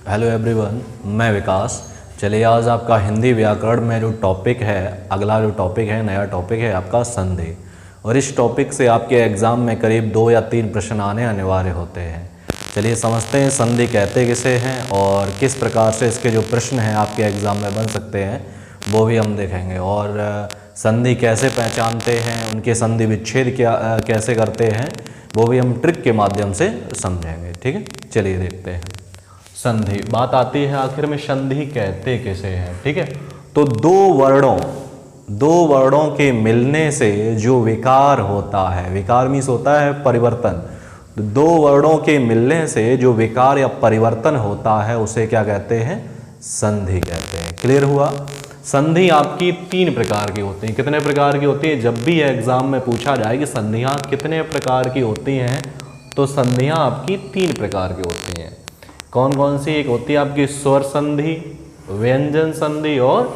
Hello everyone, मैं विकास। चलिए आज आपका हिंदी व्याकरण में जो टॉपिक है, अगला जो टॉपिक है, नया टॉपिक है आपका संधि। और इस टॉपिक से आपके एग्ज़ाम में करीब 2 या 3 प्रश्न आने अनिवार्य होते हैं। चलिए समझते हैं संधि कहते किसे हैं और किस प्रकार से इसके जो प्रश्न हैं आपके एग्ज़ाम में बन सकते हैं वो भी हम देखेंगे। और संधि कैसे पहचानते हैं, उनके संधि विच्छेद कैसे करते हैं वो भी हम ट्रिक के माध्यम से समझेंगे। ठीक है, चलिए देखते हैं। संधि, बात आती है आखिर में संधि कहते किसे हैं। ठीक है, तो दो वर्णों के मिलने से जो विकार होता है, विकार मीन्स होता है परिवर्तन, तो 2 वर्णों के मिलने से जो विकार या परिवर्तन होता है उसे क्या कहते हैं? संधि कहते हैं। क्लियर हुआ? संधि आपकी 3 प्रकार की होती हैं। कितने प्रकार की होती है? जब भी एग्जाम में पूछा जाए कि संधियां कितने प्रकार की होती हैं, तो संधियां आपकी 3 प्रकार की होती हैं। कौन कौन सी? एक होती है आपकी स्वर संधि, व्यंजन संधि और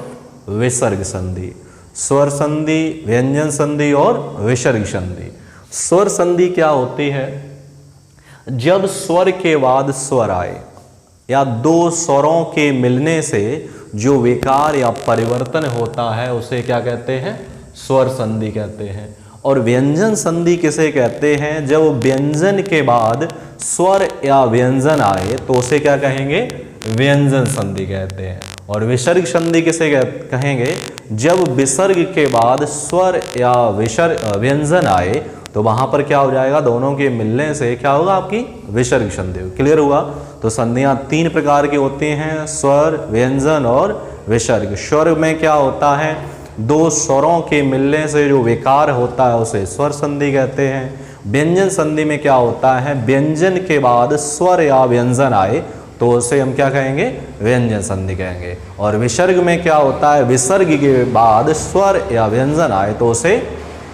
विसर्ग संधि। स्वर संधि, व्यंजन संधि और विसर्ग संधि। स्वर संधि क्या होती है? जब स्वर के बाद स्वर आए या 2 स्वरों के मिलने से जो विकार या परिवर्तन होता है उसे क्या कहते हैं? स्वर संधि कहते हैं। और व्यंजन संधि किसे कहते हैं? जब व्यंजन के बाद स्वर या व्यंजन आए तो उसे क्या कहेंगे? व्यंजन संधि कहते हैं। और विसर्ग संधि किसे कहेंगे? जब विसर्ग के बाद स्वर या व्यंजन आए तो वहां पर क्या हो जाएगा? दोनों के मिलने से क्या होगा? आपकी विसर्ग संधि। क्लियर हुआ? तो संधियां 3 प्रकार की होती हैं, स्वर, व्यंजन और विसर्ग। स्वर में क्या होता है? 2 स्वरों के मिलने से जो विकार होता है उसे स्वर संधि कहते हैं। व्यंजन संधि में क्या होता है? व्यंजन के बाद स्वर या व्यंजन आए तो उसे हम क्या कहेंगे? व्यंजन संधि कहेंगे। और विसर्ग में क्या होता है? विसर्ग के बाद स्वर या व्यंजन आए तो उसे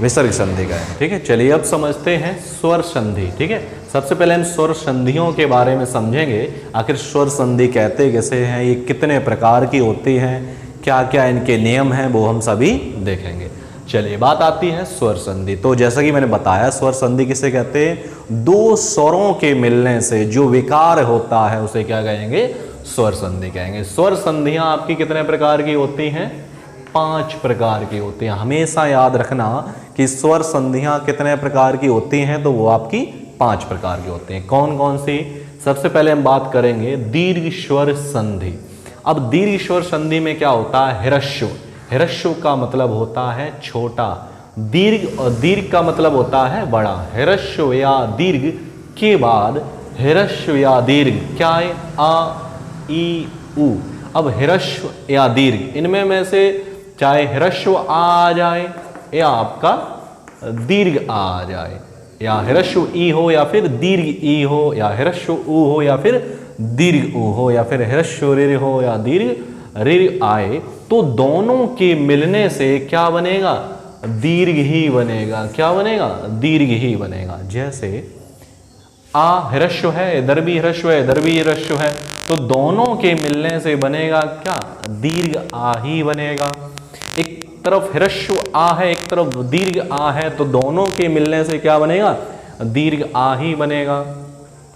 विसर्ग संधि कहेंगे। ठीक है, चलिए अब समझते हैं स्वर संधि। ठीक है, सबसे पहले हम स्वर संधियों के बारे में समझेंगे। आखिर स्वर संधि कहते कैसे हैं, ये कितने प्रकार की होती हैं, क्या क्या इनके नियम हैं, वो हम सभी देखेंगे। चलिए बात आती है स्वर संधि। तो जैसा कि मैंने बताया, स्वर संधि किसे कहते हैं? 2 स्वरों के मिलने से जो विकार होता है उसे क्या कहेंगे? स्वर संधि कहेंगे। स्वर संधियां आपकी कितने प्रकार की होती हैं? 5 प्रकार की होती हैं। हमेशा याद रखना कि स्वर संधियां कितने प्रकार की होती हैं, तो वो आपकी 5 प्रकार की होती हैं। कौन कौन सी? सबसे पहले हम बात करेंगे दीर्घ स्वर संधि। अब दीर्घ स्वर संधि में क्या होता है? ह्रस्व। ह्रस्व का मतलब होता है छोटा, दीर्घ और दीर्घ का मतलब होता है बड़ा। ह्रस्व या दीर्घ के बाद ह्रस्व या दीर्घ क्या है? आ, ई, उ। अब ह्रस्व या दीर्घ, इनमें में से चाहे ह्रस्व आ जाए या आपका दीर्घ आ जाए, या ह्रस्व ई हो या फिर दीर्घ ई हो, या ह्रस्व उ हो या फिर दीर्घ उ हो, या फिर ह्रस्व ऋ हो या दीर्घ ऋ आए, तो दोनों के मिलने से क्या बनेगा? दीर्घ ही बनेगा। क्या बनेगा? दीर्घ ही बनेगा। जैसे आ ह्रस्व है, इधर भी ह्रस्व है, इधर भी ह्रस्व है, तो दोनों के मिलने से बनेगा क्या? दीर्घ आ ही बनेगा। एक तरफ ह्रस्व आ है, एक तरफ दीर्घ आ है, तो दोनों के मिलने से क्या बनेगा? दीर्घ आ ही बनेगा।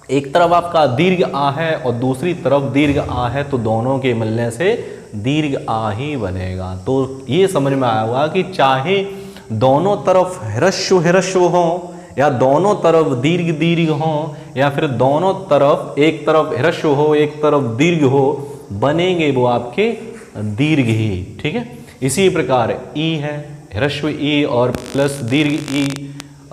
एक तरफ आपका दीर्घ आ है और दूसरी तरफ दीर्घ आ है, तो दोनों के मिलने से दीर्घ आ ही बनेगा। तो ये समझ में आया होगा कि चाहे दोनों तरफ ह्रस्व हो, या दोनों तरफ दीर्घ दीर्घ हो, या फिर दोनों तरफ, एक तरफ ह्रस्व हो एक तरफ दीर्घ हो, बनेंगे वो आपके दीर्घ ही। ठीक है, इसी प्रकार ई है, ह्रस्व ई और प्लस दीर्घ ई,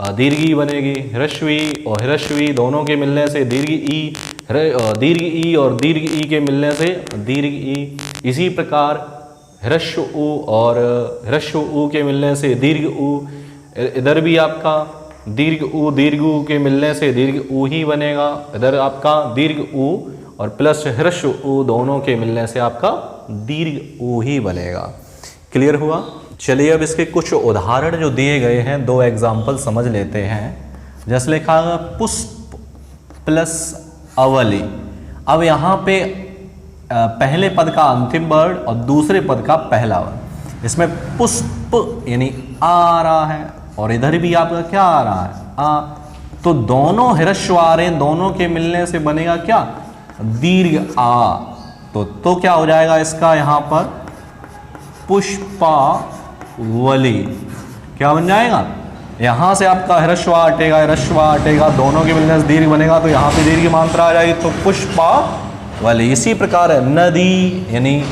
दीर्घ ई बनेगी। ह्रस्व ई और ह्रस्व ई दोनों के मिलने से दीर्घ ई, दीर्घ ई और दीर्घ ई के मिलने से दीर्घ ई। इसी प्रकार ह्रस्व उ और ह्रस्व उ के मिलने से दीर्घ उ। इधर भी आपका दीर्घ उ के मिलने से दीर्घ उ ही बनेगा। इधर आपका दीर्घ उ और प्लस ह्रस्व उ दोनों के मिलने से आपका दीर्घ उ ही बनेगा। क्लियर हुआ? चलिए अब इसके कुछ उदाहरण जो दिए गए हैं, 2 एग्जाम्पल समझ लेते हैं। जैसे लिखा है पुष्प प्लस अवली। अब यहाँ पे पहले पद का अंतिम वर्ण और दूसरे पद का पहला वर्ण, इसमें पुष्प यानी आ रहा है और इधर भी आपका क्या आ रहा है? आ। तो दोनों ह्रस्व आ रहे हैं, दोनों के मिलने से बनेगा क्या? दीर्घ आ, तो क्या हो जाएगा इसका यहां पर पुष्पावली। क्या बन जाएगा, यहां से आपका ह्रस्व आ हटेगा, दोनों के मिलने से दीर्घ बनेगा, तो यहां पे दीर्घ की मात्रा आ जाएगी, तो पुष्पावली। इसी प्रकार है नदी यानी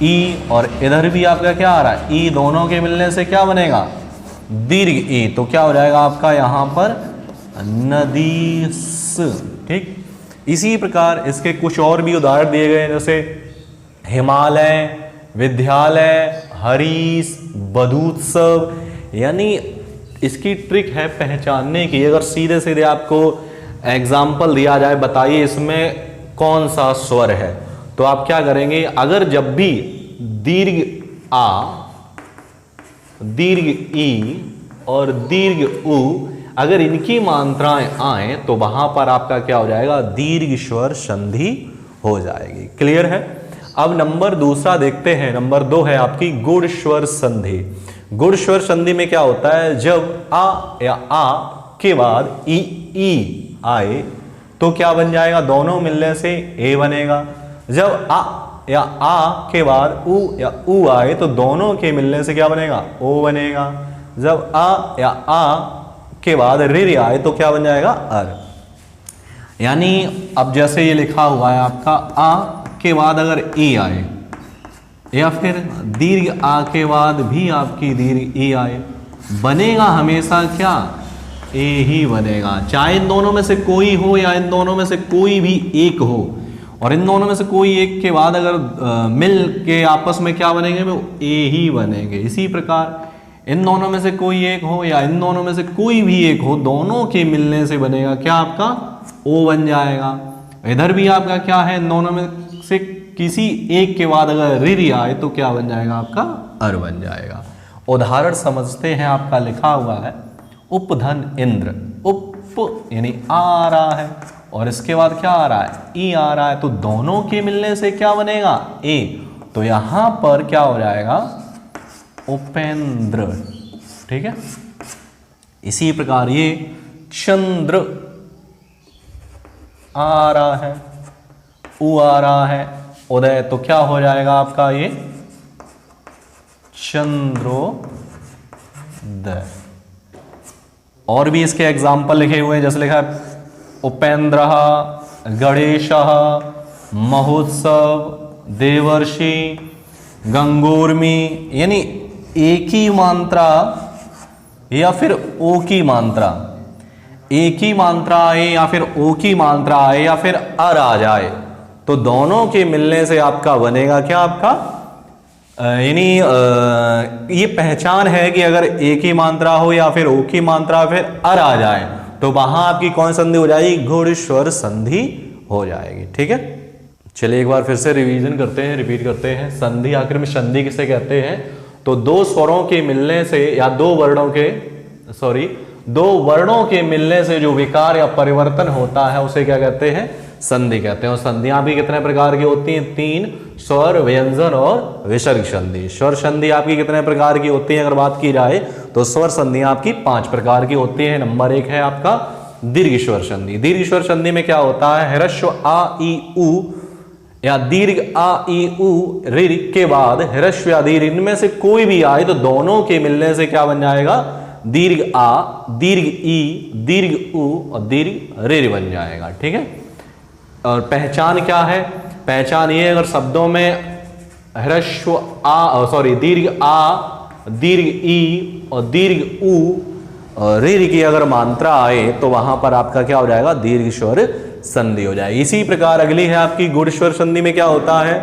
ई, और इधर भी आपका क्या आ रहा है, ई, दोनों के मिलने से क्या बनेगा, दीर्घ ई, तो क्या हो जाएगा आपका यहां पर नदीस। ठीक, इसी प्रकार इसके कुछ और भी उदाहरण दिए गए, जैसे हिमालय, विद्यालय, हरीश, बधूत्सव। यानी इसकी ट्रिक है पहचानने की। अगर सीधे सीधे आपको एग्जाम्पल दिया जाए, बताइए इसमें कौन सा स्वर है, तो आप क्या करेंगे, अगर जब भी दीर्घ आ, दीर्घ ई और दीर्घ उ, अगर इनकी मात्राएं आए तो वहां पर आपका क्या हो जाएगा, दीर्घ स्वर संधि हो जाएगी। क्लियर है। अब नंबर दूसरा देखते हैं, नंबर 2 है आपकी गुण स्वर संधि। गुण स्वर संधि में क्या होता है, जब आ या आ के बाद ई आए तो क्या बन जाएगा, दोनों मिलने से ए बनेगा। जब आ या आ के बाद उ या उ आए तो दोनों के मिलने से क्या बनेगा, ओ बनेगा। जब आ या आ के बाद रि आए तो क्या बन जाएगा, अर। यानी अब जैसे ये लिखा हुआ है आपका आ के बाद अगर ई आए, या फिर दीर्घ आ के बाद भी आपकी दीर्घ ई आए, बनेगा हमेशा क्या, ए ही बनेगा। चाहे इन दोनों में से कोई हो या इन दोनों में से कोई भी एक हो, और इन दोनों में से कोई एक के बाद अगर मिल के आपस में क्या बनेंगे, वो ए ही बनेंगे। इसी प्रकार इन दोनों में से कोई एक हो या इन दोनों में से कोई भी एक हो, दोनों के मिलने से बनेगा क्या, आपका ओ बन जाएगा। इधर भी आपका क्या है, इन दोनों में से किसी एक के बाद अगर रि आए तो क्या बन जाएगा, आपका अर बन जाएगा। उदाहरण समझते हैं, आपका लिखा हुआ है उपधन इंद्र, उप यानी आ रहा है और इसके बाद क्या आ रहा है, ई आ रहा है, तो दोनों के मिलने से क्या बनेगा, ए, तो यहां पर क्या हो जाएगा, उपेंद्र। ठीक है। इसी प्रकार ये चंद्र आ रहा है, उ आ रहा है, उदय, तो क्या हो जाएगा आपका ये चंद्रोदय। और भी इसके एग्जाम्पल लिखे हुए हैं, जैसे लिखा है उपेंद्र, गणेश, महोत्सव, देवर्षि, गंगोर्मी। यानी एक ही मात्रा या फिर ओ की मात्रा, एक ही मात्रा आए या फिर ओ की मात्रा आए या फिर अर आ जाए, तो दोनों के मिलने से आपका बनेगा क्या, आपका यानी ये पहचान है कि अगर एक ही मात्रा हो या फिर ओ की मात्रा फिर अर आ जाए तो वहां आपकी कौन संधि हो जाएगी, गुण स्वर संधि हो जाएगी। ठीक है। चलिए एक बार फिर से रिवीजन करते हैं, रिपीट करते हैं। संधि आखिर में संधि किसे कहते हैं, तो दो स्वरों के मिलने से या दो वर्णों के मिलने से जो विकार या परिवर्तन होता है उसे क्या कहते हैं, संधि कहते हैं। और संधियां भी कितने प्रकार की होती हैं, 3, स्वर, व्यंजन और विसर्ग संधि। स्वर संधि आपकी कितने प्रकार की होती है, अगर बात की जाए तो स्वर संधियां आपकी 5 प्रकार की होती है। नंबर 1 है आपका दीर्घ स्वर संधि। दीर्घ स्वर संधि में क्या होता है, ह्रस्व आ ई उ या दीर्घ आ ई उ रि के बाद ह्रस्व या दीर्घ, इनमें से कोई भी आए तो दोनों के मिलने से क्या बन जाएगा, दीर्घ आ, दीर्घ ई, दीर्घ उ और दीर्घ रि बन जाएगा। ठीक है। और पहचान क्या है, पहचान ये, अगर शब्दों में ह्रस्व दीर्घ आ, दीर्घ ई और दीर्घ उ और रि की अगर मात्रा आए तो वहां पर आपका क्या हो जाएगा, दीर्घ स्वर संधि हो जाएगी। इसी प्रकार अगली है आपकी गुण स्वर संधि में क्या होता है,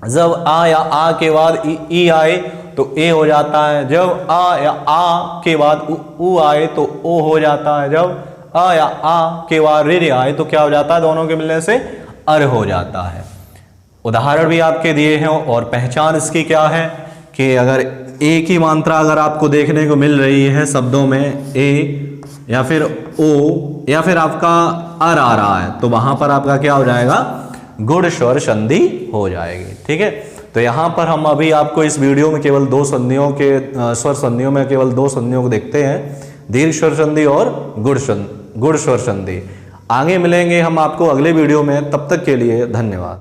जब आ या आ के बाद ई आए तो ए हो जाता है, जब आ या आ के बाद उ आए तो ओ हो जाता है, जब आ या आ के बाद रि आए तो क्या हो जाता है, दोनों के मिलने से अर हो जाता है। उदाहरण भी आपके दिए हैं। और पहचान इसकी क्या है कि अगर एक ही मात्रा अगर आपको देखने को मिल रही है शब्दों में, ए या फिर ओ या फिर आपका अर आ रहा है, तो वहां पर आपका क्या हो जाएगा, गुण स्वर संधि हो जाएगी। ठीक है। तो यहां पर हम अभी आपको इस वीडियो में केवल 2 संधियों के स्वर संधियों में केवल 2 संधियों को देखते हैं, दीर्घ स्वर संधि और गुण स्वर संधि। आगे मिलेंगे हम आपको अगले वीडियो में, तब तक के लिए धन्यवाद।